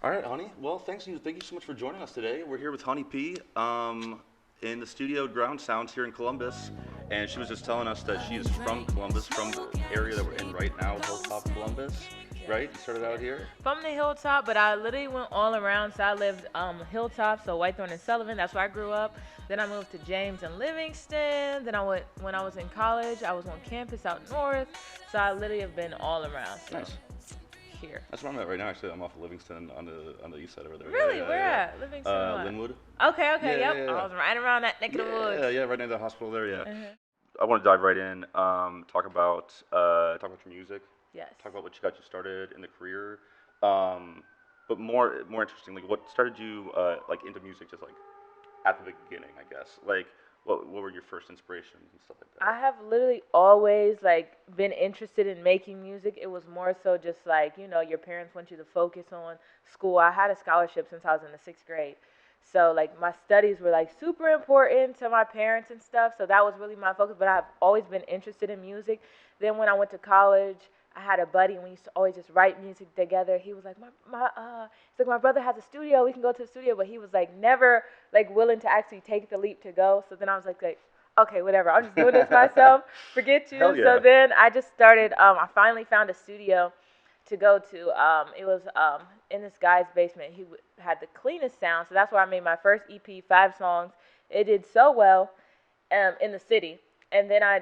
All right, Honey. Well, thank you so much for joining us today. We're here with Honey P in the studio Groundsounds here in Columbus, and she was just telling us that she is from Columbus, from the area that we're in right now, Hilltop, Columbus. Right? You started out here. From the hilltop, but I literally went all around. So I lived hilltop, so Whitethorn and Sullivan. That's where I grew up. Then I moved to James and Livingston. Then I went when I was in college. I was on campus out north. So I literally have been all around. So Nice. here. That's where I'm at right now. Actually, I'm off of Livingston on the east side over there. Really? Yeah, Where yeah. at? Livingston. What? Linwood. Okay. Yeah, Yep. yeah, yeah. I was right around that neck of the woods. Yeah, right near the hospital there. Yeah. Uh-huh. I want to dive right in. Talk about your music. Yes. Talk about what got you started in the career. But more interestingly, what started you like into music, just like at the beginning, I guess. Like, what were your first inspirations and stuff like that? I have literally always like been interested in making music. It was more so just like, your parents want you to focus on school. I had a scholarship since I was in the 6th grade. So like my studies were like super important to my parents and stuff. So that was really my focus, but I've always been interested in music. Then when I went to college, I had a buddy and we used to always just write music together. He was like, he's like, my brother has a studio, we can go to the studio, but he was like never like willing to actually take the leap to go. So then I was like, okay, whatever, I'm just doing this myself, forget you. Hell yeah. So then I just started, I finally found a studio to go to. It was in this guy's basement. He had the cleanest sound, so that's where I made my first EP, 5 songs. It did so well in the city. And then I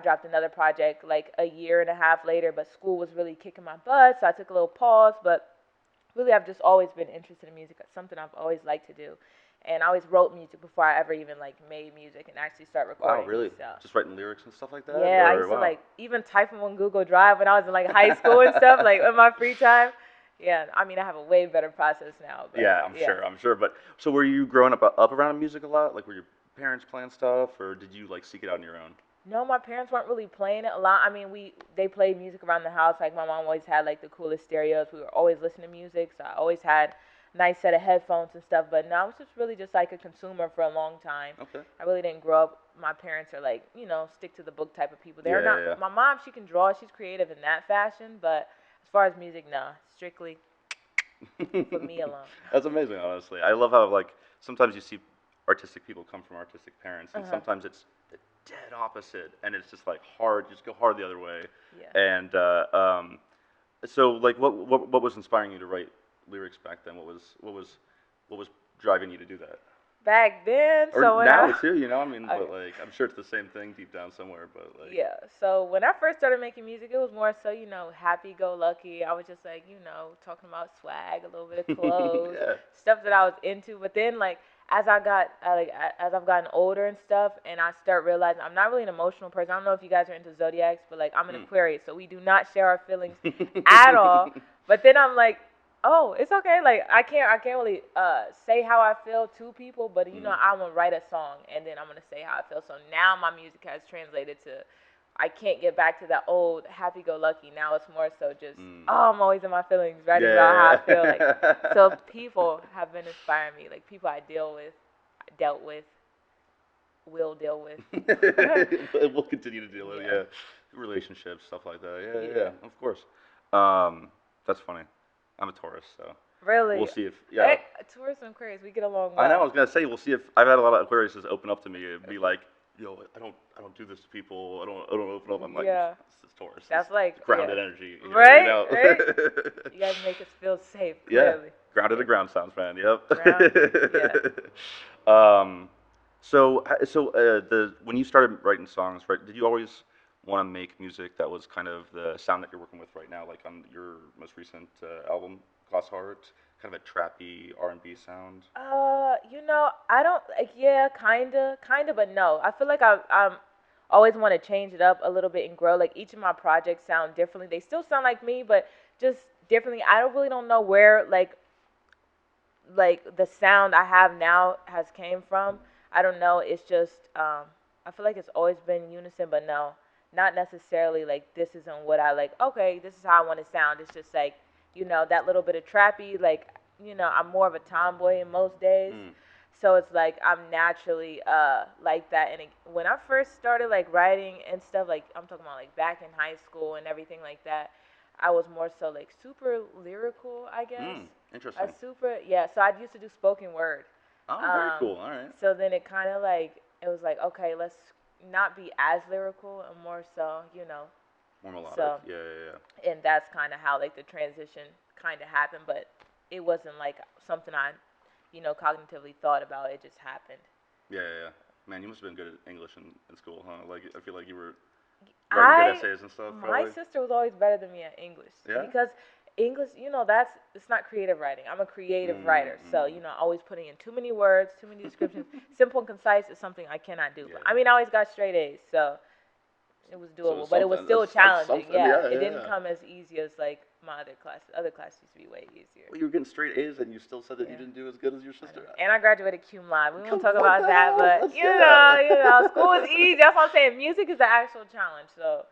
dropped another project like a year and a half later, but school was really kicking my butt, so I took a little pause. But really, I've just always been interested in music. It's something I've always liked to do. And I always wrote music before I ever even like made music and actually start recording. Wow, really? So. Just writing lyrics and stuff like that? Yeah, I used to like even type them on Google Drive when I was in like high school and stuff, like in my free time. Yeah, I mean, I have a way better process now. But, yeah, I'm sure. But so were you growing up around music a lot? Like, were your parents playing stuff, or did you like seek it out on your own? No, my parents weren't really playing it a lot. I mean, they played music around the house. Like my mom always had like the coolest stereos. We were always listening to music, so I always had a nice set of headphones and stuff. But no, I was just really just like a consumer for a long time. Okay. I really didn't grow up. My parents are like, stick to the book type of people. They're not. Yeah. My mom, she can draw. She's creative in that fashion. But as far as music, nah, strictly for me alone. That's amazing, honestly. I love how like sometimes you see artistic people come from artistic parents, and sometimes it's the dead opposite, and it's just like hard. You just go hard the other way. Yeah. And so like, what was inspiring you to write lyrics back then? What was driving you to do that? Back then, Or so when now I, too, I mean, but like, I'm sure it's the same thing deep down somewhere, but like. yeah. So when I first started making music, it was more so, happy-go-lucky. I was just like, talking about swag, a little bit of clothes, Yeah. stuff that I was into. But then, like, as I've gotten older and stuff, and I start realizing I'm not really an emotional person. I don't know if you guys are into zodiacs, but like, I'm an Aquarius, so we do not share our feelings at all. But then I'm like, oh, it's okay. Like I can't really say how I feel to people, but I'm gonna write a song and then I'm gonna say how I feel. So now my music has translated to I can't get back to that old happy-go-lucky. Now it's more so just I'm always in my feelings, writing about how I feel. Like so, people have been inspiring me. Like people I dealt with, will deal with. We'll continue to deal with relationships, stuff like that. Yeah, of course. That's funny. I'm a Taurus, so Really? we'll see if Hey, Taurus and Aquarius, we get along well. I know. I was gonna say we'll see if I've had a lot of Aquariuses open up to me and be like, yo, I don't do this to people. I don't open up. I'm like, this is Taurus. That's like grounded energy, right? Right? You guys make us feel safe. Clearly. Yeah, grounded to ground sounds, man. Yep. Grounded, So when you started writing songs, right? Did you always want to make music that was kind of the sound that you're working with right now, like on your most recent album, Glass Heart, kind of a trappy R&B sound? I don't like. Yeah, kinda, but no. I feel like I'm always want to change it up a little bit and grow. Like each of my projects sound differently. They still sound like me, but just differently. I don't know where like the sound I have now has came from. I don't know. It's just I feel like it's always been unison, but no, not necessarily like this isn't what I like. Okay, this is how I want to sound. It's just like that little bit of trappy. Like I'm more of a tomboy in most days. So it's like I'm naturally like that. And when I first started like writing and stuff, like I'm talking about like back in high school and everything like that, I was more so like super lyrical, I guess. Interesting. So I used to do spoken word. Oh, very Um, cool. All right. so then it kind of like, it was like, okay, let's not be as lyrical and more so, More melodic. so, Yeah, yeah, yeah. and that's kind of how like the transition kind of happened, but it wasn't like something I, cognitively thought about. It just happened. Yeah, yeah, yeah. Man, you must have been good at English in school, huh? Like, I feel like you were writing good I essays and stuff, My probably. sister was always better than me at English Yeah. because English, that's it's not creative writing. I'm a creative writer, so Mm. always putting in too many words, too many descriptions. Simple and concise is something I cannot do. But Yeah. I mean, I always got straight A's, so it was So doable. But it was something. still That's challenging. something. Yeah, Yeah, it yeah, didn't yeah. come as easy as like my other classes. Other classes used to be way easier. Well, you were getting straight A's, and you still said that you Yeah. didn't do as good as your I know. sister. And I graduated cum laude. We won't talk What about the that, hell? but Let's say school is easy. That's what I'm saying. Music is the actual challenge. So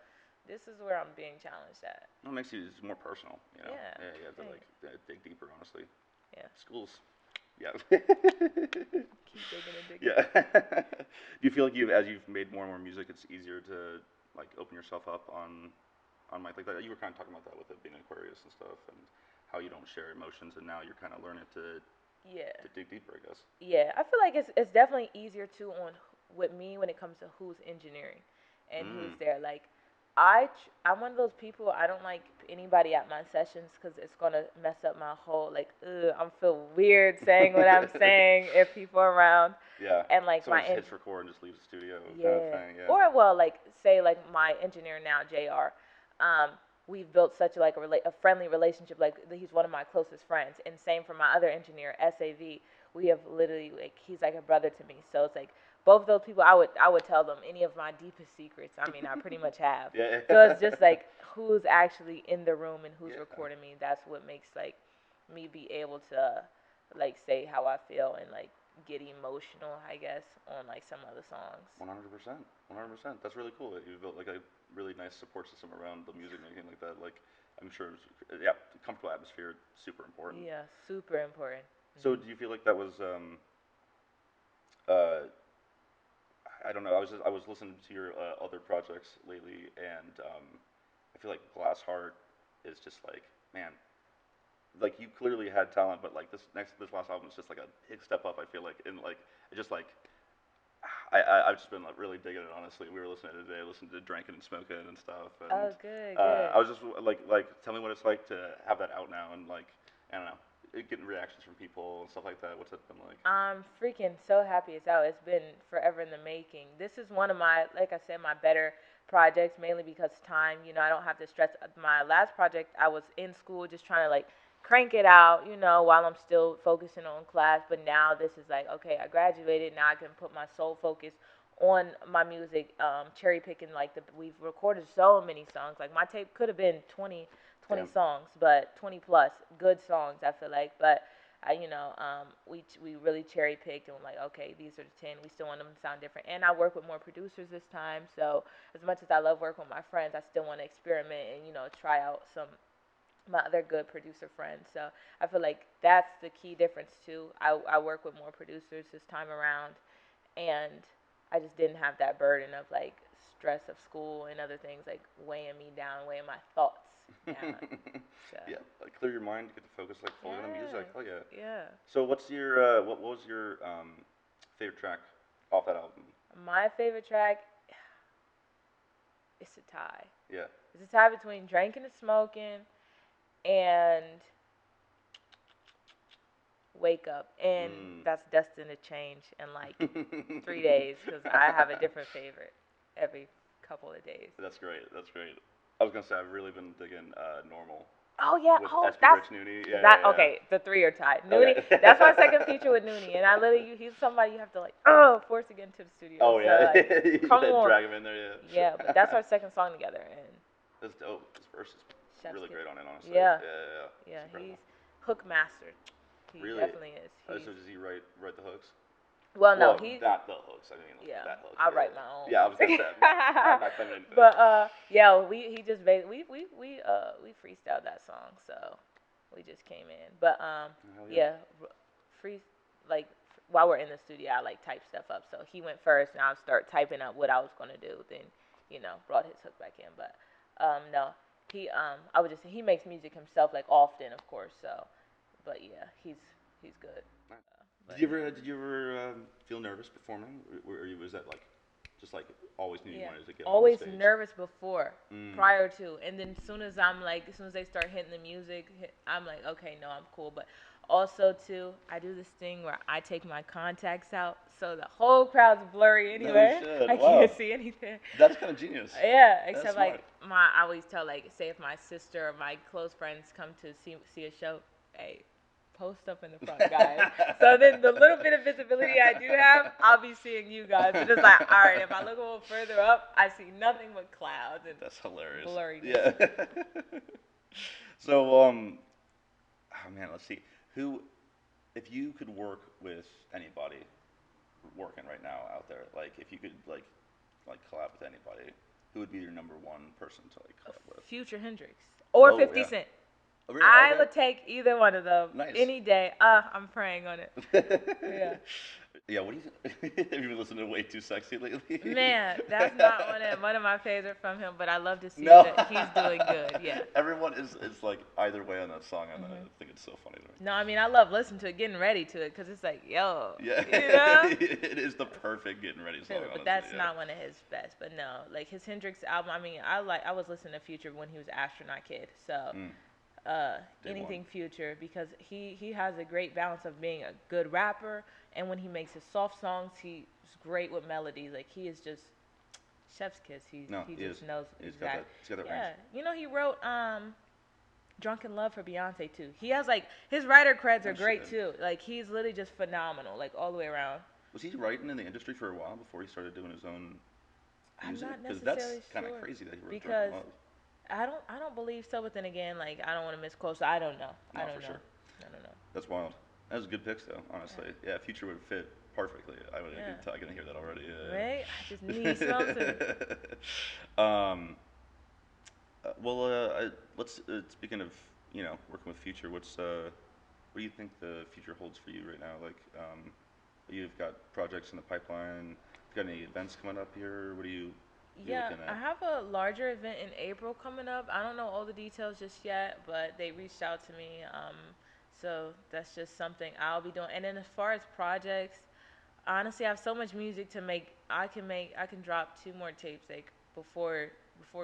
this is where I'm being challenged at. Well, it makes you just more personal, you know. Yeah. Yeah, you have to Hey. like dig deeper, honestly. Yeah. Schools. Yeah. Keep digging and digging. Yeah. Do you feel like as you've made more and more music, it's easier to like open yourself up on mic like that? You were kind of talking about that with it being Aquarius and stuff, and how you don't share emotions, and now you're kind of learning Yeah. to dig deeper, I guess. Yeah. I feel like it's definitely easier too with me when it comes to who's engineering and who's Mm. there. Like I'm one of those people. I don't like anybody at my sessions because it's gonna mess up my whole like. I'm feel weird saying what I'm saying if people are around. Yeah. And like Someone just hits record and just leaves the studio, kind of yeah. thing. Yeah. Or well, like say like my engineer now, Jr. Um, we've built such like a friendly relationship. Like he's one of my closest friends, and same for my other engineer, Sav. We have literally like he's like a brother to me. So it's like both of those people. I would tell them any of my deepest secrets. I mean, I pretty much have. Yeah. So it's just like who's actually in the room and who's Yeah. recording me. That's what makes like me be able to like say how I feel and like get emotional, I guess, on like some other songs. 100%. 100%. That's really cool that you built like a really nice support system around the music making like that. Like, I'm sure, yeah, comfortable atmosphere, super important. Yeah, super important. So, do you feel like that was, uh, I don't know. I was listening to your other projects lately, and I feel like Glass Heart is just like, man, like you clearly had talent, but like this last album is just like a big step up. I feel like, and like it just like I've just been like really digging it. Honestly, we were listening to it today, listening to Drinking and Smoking and stuff, and Oh, good, good. I was just like tell me what it's like to have that out now, and like I don't know, getting reactions from people and stuff like that. What's it been like? I'm freaking so happy it's out. It's been forever in the making. This is one of my, like I said, my better projects, mainly because time. I don't have to stress. My last project, I was in school just trying to like crank it out, while I'm still focusing on class. But now this is like, okay, I graduated. Now I can put my sole focus on my music, cherry picking. Like we've recorded so many songs. Like my tape could have been 20 Damn. songs, but 20 plus good songs. I feel like, but we really cherry picked and were like, okay, these are the 10. We still want them to sound different. And I work with more producers this time. So as much as I love working with my friends, I still want to experiment and try out some my other good producer friends. So I feel like that's the key difference too. I work with more producers this time around, and I just didn't have that burden of like stress of school and other things like weighing me down, weighing my thoughts down. So. Yeah, like clear your mind, get to focus like fully on the music. Oh yeah. Yeah. So what's your what was your favorite track off that album? My favorite track, it's a tie. Yeah. It's a tie between Drinking and Smoking and Wake Up, and that's destined to change in like 3 days because I have a different favorite every couple of days. That's great. That's great. I was gonna say I've really been digging Normal. Oh yeah, With oh SB that's Rich Nooney. Yeah, that. yeah, yeah. Okay, the three are tied. Nooney, Okay. that's my second feature with Nooney, and I literally he's somebody you have to like force to get into the studio. Oh yeah, so, like, you come gotta on. drag him in there. Yeah. Yeah, but that's our second song together, and That's dope. His verse is really great on it, honestly. Yeah. Yeah. Yeah, he's hook master. He Really? definitely is. So does he write the hooks? Well, no, Well, he's not the hooks. I mean, yeah. that hook. I write my own. Yeah, I was gonna say. I'm not claiming anything. But yeah, he just we freestyled that song, so we just came in. But yeah, free like while we're in the studio, I like type stuff up. So he went first, and I'll start typing up what I was gonna do. Then brought his hook back in. But no, he I would just say he makes music himself like often, of course. So But yeah, he's good. Nice. But Did you ever feel nervous performing, or was that like just like always knew you yeah, wanted to get on the always stage? nervous before, Mm. prior to, and then as soon as they start hitting the music, I'm like, okay, no, I'm cool. But also too, I do this thing where I take my contacts out, so the whole crowd's blurry No anyway. shit. I Wow. can't see anything. That's kind of genius. Yeah, That's except smart. like I always tell, like, say if my sister or my close friends come to see a show, hey, post up in the front, guys. So then the little bit of visibility I do have, I'll be seeing you guys. But it's like, all right, if I look a little further up, I see nothing but clouds and That's hilarious. blurriness. Yeah. So, oh man, let's see. Who, if you could work with anybody working right now out there, like if you could like collab with anybody, who would be your number one person to like collab with? Future Hendrix or Oh, 50 yeah. Cent. Oh, really? I Okay. would take either one of them Nice. any day. I'm praying on it. Yeah. Yeah, what do you think? Have you been listening to Way Too Sexy lately? Man, that's not one of my favorite from him, but I love to see No. that he's doing good. Yeah. Everyone is like either way on that song, and I think it's so funny to me. No, I mean I love listening to it, getting ready to it, because it's like, yo, Yeah, you know? it is the perfect getting ready song. But Honestly, that's yeah. not one of his best. But no, like his Hendrix album. I mean, I was listening to Future when he was Astronaut Kid. So anything one. Future, because he has a great balance of being a good rapper, and when he makes his soft songs, he's great with melodies. Like he is just chef's kiss. He just knows exactly. He's got that Yeah, range. you know he wrote Drunken Love for Beyonce too. He has like his writer creds are great shit. too. Like he's literally just phenomenal, like all the way around. Was he writing in the industry for a while before he started doing his own music? I'm not Because necessarily that's kind of sure, crazy that he wrote because Drunken Love. I don't believe so. But then again, like I don't want to misquote, so I don't know. No, I don't for know. sure. I don't know. That's wild. That was a good picks, though. Honestly, yeah, Future would fit perfectly. I can hear that already. Yeah. Right? I just need something. Let's speaking of working with Future, what do you think the future holds for you right now? Like, you've got projects in the pipeline. You got any events coming up here? What are you Yeah, looking I at? have a larger event in April coming up. I don't know all the details just yet, but they reached out to me. So that's just something I'll be doing. And then as far as projects, honestly, I have so much music to make. I can drop 2 more tapes like before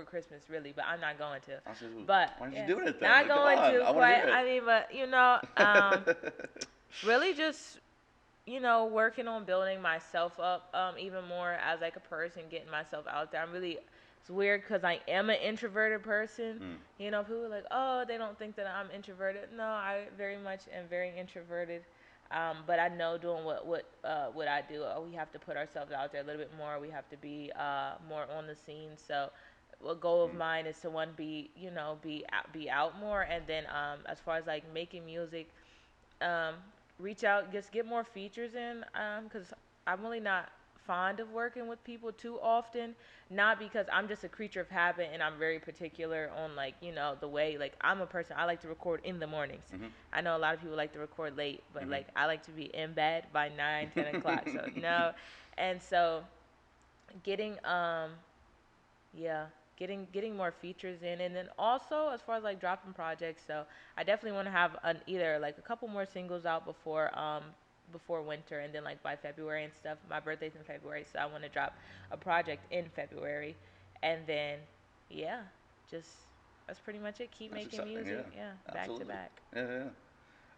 Christmas, really. But I'm not going to. But Why aren't yeah, you doing it then? not Like, come going on, to I want to quite. hear it. I mean, but really just working on building myself up even more as like a person, getting myself out there. It's weird because I am an introverted person. People are like, oh, they don't think that I'm introverted. No, I very much am very introverted. But I know doing what I do, we have to put ourselves out there a little bit more. We have to be more on the scene. So a goal of mine is to be out more, and then as far as like making music, reach out, just get more features in, because I'm really not fond of working with people too often, not because I'm just a creature of habit and I'm very particular on like the way, like I'm a person, I like to record in the mornings. I know a lot of people like to record late, but like I like to be in bed by 9-10 o'clock, so no. And so getting getting more features in, and then also as far as like dropping projects, so I definitely want to have either like a couple more singles out before winter, and then like by February and stuff. My birthday's in February, so I want to drop a project in February, and then just that's pretty much it. Keep That's making exciting, music, back absolutely. to back. Yeah.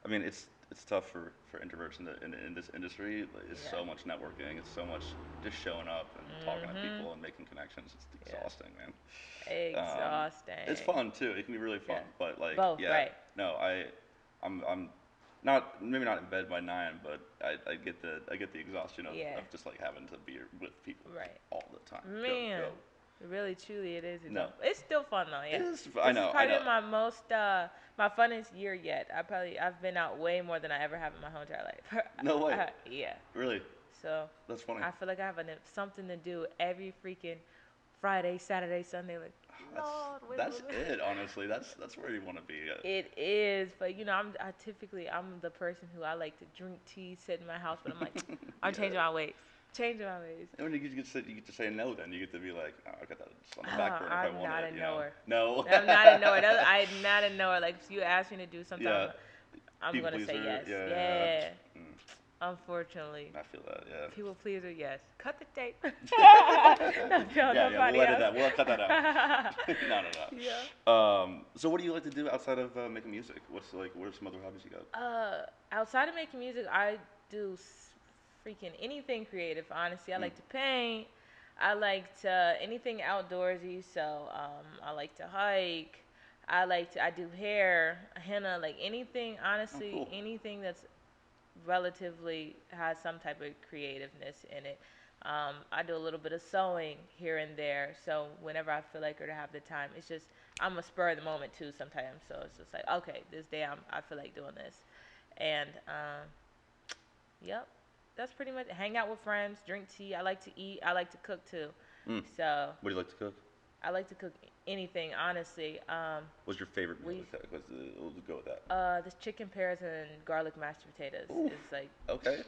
I mean, it's tough for introverts in this industry. Like, it's so much networking. It's so much just showing up and talking to people and making connections. It's exhausting, man. Exhausting. It's fun too. It can be really fun, but like both, right? No, I'm not, maybe not in bed by 9, but I get the exhaustion of just like having to be with people all the time. Man. Go. Really, truly, it is. No. It's still fun though. Yeah. I know. This is probably my most, my funnest year yet. I've been out way more than I ever have in my whole entire life. No way. Yeah. Really? So. That's funny. I feel like I have something to do every freaking Friday, Saturday, Sunday. Like, that's it. Honestly, that's where you want to be. It is, but I'm the person who I like to drink tea, sit in my house, but I'm like, I'm changing my ways. Changing my ways. And when you get to say no, then you get to be like, oh, I got that just on the back burner if I want it. I'm not a knower. No. I'm not a knower. I'm not a knower. Like if you ask me to do something, I'm People gonna say pleaser, yes. yeah. Yeah. Mm, Unfortunately. I feel that, yeah. People pleaser, yes. Cut the tape. Don't tell Yeah, nobody we'll edit else. that. We'll cut that out. No. Yeah. So what do you like to do outside of making music? What are some other hobbies you got? Outside of making music, I do freaking anything creative. Honestly, I like to paint. I like to anything outdoorsy. So I like to hike. I do hair, henna, like anything. Honestly, Oh, cool. anything that's relatively has some type of creativeness in it. I do a little bit of sewing here and there. So whenever I feel like or to have the time, it's just I'm a spur of the moment too sometimes. So it's just like okay, this day I feel like doing this, and yep, that's pretty much it. Hang out with friends, drink tea. I like to eat. I like to cook too. Mm. So What do you like to cook? I like to cook anything, honestly. What's your favorite meal to cook? We'll go with that. This chicken pears and garlic mashed potatoes Ooh. is like Okay.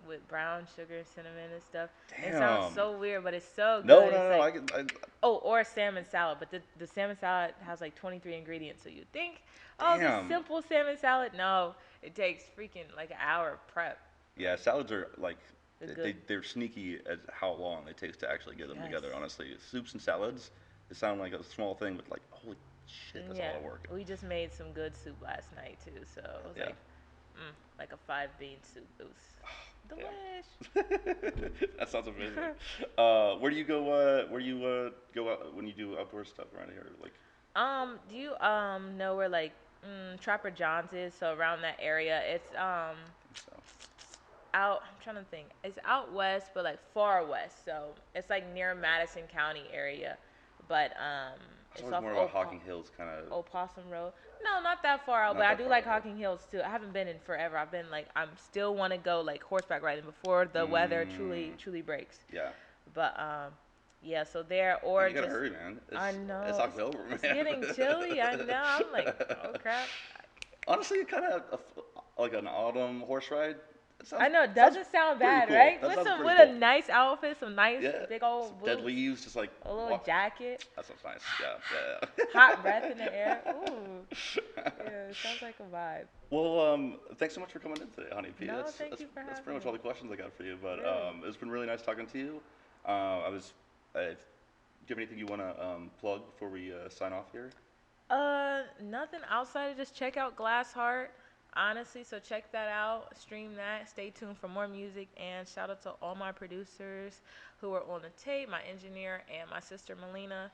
with brown sugar and cinnamon and stuff. Damn. It sounds so weird, but it's so good. No. Like, Oh, or a salmon salad, but the salmon salad has like 23 ingredients, so you think, oh, Damn. this simple salmon salad. No, it takes freaking like an hour of prep. Yeah, salads are like Good. they're sneaky as how long it takes to actually get them Yes. together. Honestly, soups and salads, they sound like a small thing, but like holy shit, that's a lot of work. We just made some good soup last night too, so it was like a 5-bean soup. It was delish. That sounds amazing. Where do you go? Where do you go out when you do outdoor stuff around here? Like, Do you know where like Trapper John's is? So around that area, it's so. out. I'm trying to think. It's out west, but like far west. So it's like near Madison County area, but It's it's always off more about Hocking Hills, kind of. Opossum Road. No, not that far out, Not but I that do far like out. Hocking Hills too. I haven't been in forever. I've been like I'm still want to go like horseback riding before the weather truly breaks. Yeah. But yeah, so there or You gotta just hurry, man. I know It's October, man. it's getting chilly. I know. I'm like, oh crap. Honestly, kind of like an autumn horse ride. I know it doesn't sound pretty bad, cool. right? That With sounds some pretty with cool. a nice outfit, some nice Yeah. big old Some boots, dead leaves, just like a little jacket, That sounds nice. Yeah. hot breath in the air. Ooh, yeah, it sounds like a vibe. Well, thanks so much for coming in today, Honey P. No, that's thank you for that's having pretty much me. all the questions I got for you. But Really? it's been really nice talking to you. Do you have anything you want to plug before we sign off here? Nothing outside of just check out Glass Heart. Honestly, so check that out, stream that, stay tuned for more music, and shout out to all my producers who are on the tape, my engineer, and my sister Melina.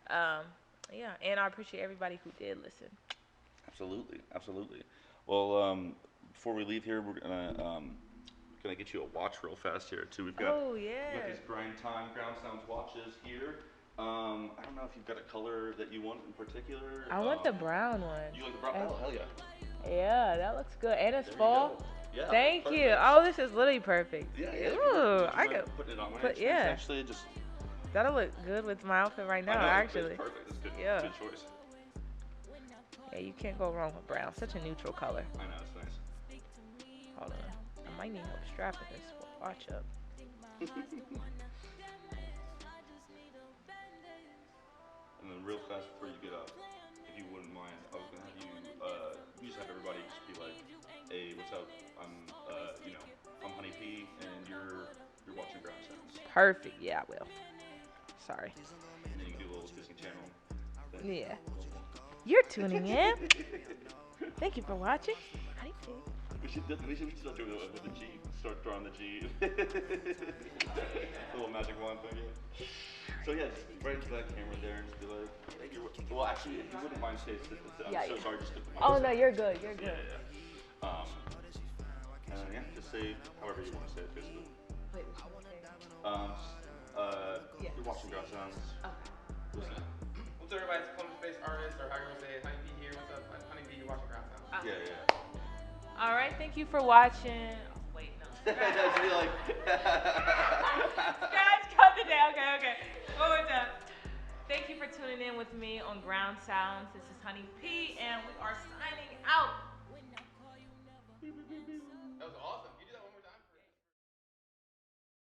Yeah, and I appreciate everybody who did listen. Absolutely. Well, before we leave here, we're gonna get you a watch real fast here too. We've got Oh, we've yeah. got these Groundsounds watches here. I don't know if you've got a color that you want in particular. I want the brown one. You like the brown? Oh, hell yeah. Yeah, that looks good. And it's There you fall. go. Yeah, Thank perfect. you. Oh, this is literally perfect. Yeah. Ooh, I could could. put it on my put- yeah. Actually, just That'll look good with my outfit right now, I know, actually. It's perfect. It's good. Yeah. Good choice. Yeah, you can't go wrong with brown. Such a neutral color. I know, it's nice. Hold on. I might need help strapping this watch up. And then real fast before you get up, if you wouldn't mind, I was gonna have you, you just have everybody just be like, hey, what's up? I'm Honey P, and you're watching Groundsounds. Perfect. Yeah, I will. Sorry. And then you can do a little Disney Channel thing. Yeah. You're tuning in. Thank you for watching. Honey Pig. We should start doing it with the G. Start drawing the G. A little magic wand thing. Yeah. So yeah, just right into that camera there and just be like, hey, well, actually, if you wouldn't mind saying, I'm so sorry, just Oh no, you're good. You're good. Yeah. And yeah, just say however you want to say it, basically. Wait, which one? You're watching Groundsounds. Okay. Listen. What's up, everybody? It's Columbus-based artist, or how you want to say it, Honey P here. What's up, Honey P? You're watching Groundsounds. Yeah. All right. Thank you for watching. Oh, wait, no. Just be like. Guys, cut the day. Okay. One more time. Thank you for tuning in with me on Groundsounds. This is Honey P, and we are signing out. That was awesome.